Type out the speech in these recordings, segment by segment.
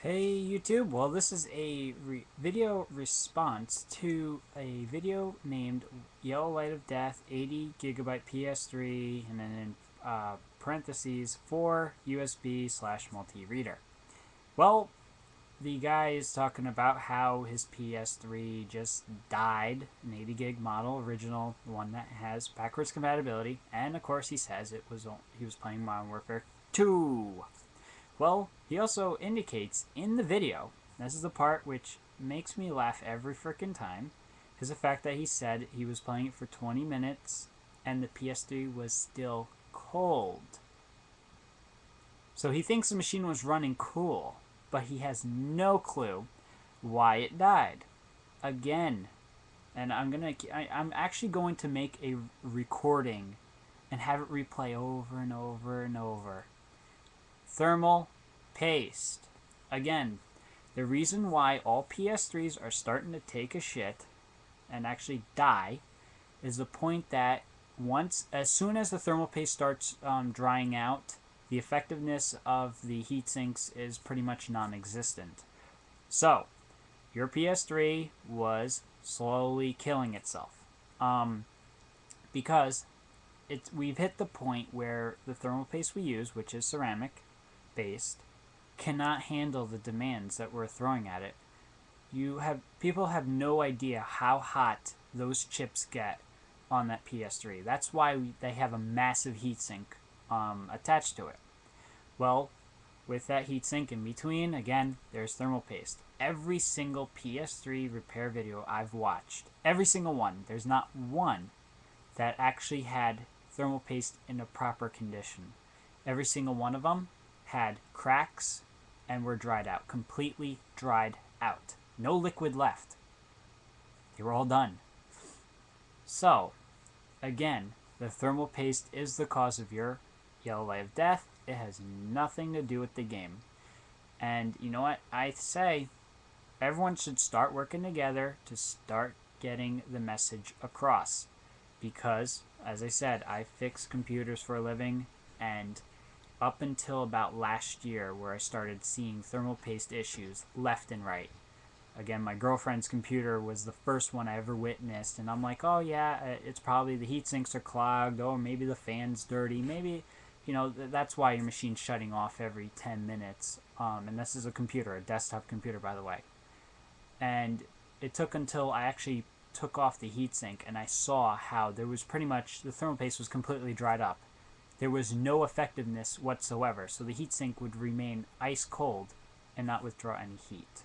Hey YouTube, well this is a video response to a video named Yellow Light of Death 80 GB PS3 and then in parentheses 4 USB/multi-reader. Well, the guy is talking about how his PS3 just died, an 80 gig model, original, one that has backwards compatibility, and of course he says he was playing Modern Warfare 2. Well, he also indicates in the video, this is the part which makes me laugh every freaking time, is the fact that he said he was playing it for 20 minutes and the PS3 was still cold. So he thinks the machine was running cool, but he has no clue why it died. Again, and I'm actually going to make a recording and have it replay over and over and over. Thermal paste. Again, the reason why all PS3s are starting to take a shit and actually die is the point that as soon as the thermal paste starts drying out, the effectiveness of the heat sinks is pretty much non-existent. So, your PS3 was slowly killing itself because we've hit the point where the thermal paste we use, which is ceramic based, cannot handle the demands that we're throwing at it. People have no idea how hot those chips get on that PS3. That's why they have a massive heatsink attached to it. Well, with that heatsink in between, again, there's thermal paste. Every single PS3 repair video I've watched, every single one, there's not one that actually had thermal paste in a proper condition. Every single one of them had cracks and were dried out, completely dried out. No liquid left. They were all done. So, again, the thermal paste is the cause of your Yellow Light of Death. It has nothing to do with the game. And you know what? I say everyone should start working together to start getting the message across. Because, as I said, I fix computers for a living, and up until about last year where I started seeing thermal paste issues left and right. Again, my girlfriend's computer was the first one I ever witnessed, and I'm like, oh yeah, it's probably the heat sinks are clogged, or maybe the fan's dirty, maybe, that's why your machine's shutting off every 10 minutes. And this is a computer, a desktop computer, by the way. And it took until I actually took off the heatsink and I saw how there was pretty much, the thermal paste was completely dried up. There was no effectiveness whatsoever, so the heatsink would remain ice cold and not withdraw any heat.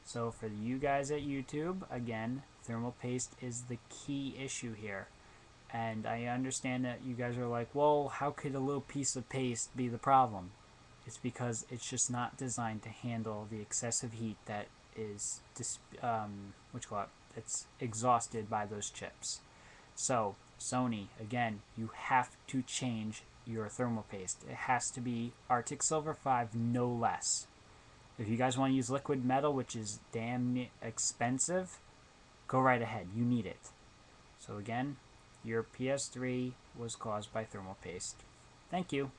So for you guys at YouTube, again, thermal paste is the key issue here. And I understand that you guys are like, well, how could a little piece of paste be the problem? It's because it's just not designed to handle the excessive heat that is, it's exhausted by those chips. So, Sony, again, you have to change your thermal paste. It has to be Arctic Silver 5, no less. If you guys want to use liquid metal, which is damn expensive, go right ahead. You need it. So again, your PS3 was caused by thermal paste. Thank you.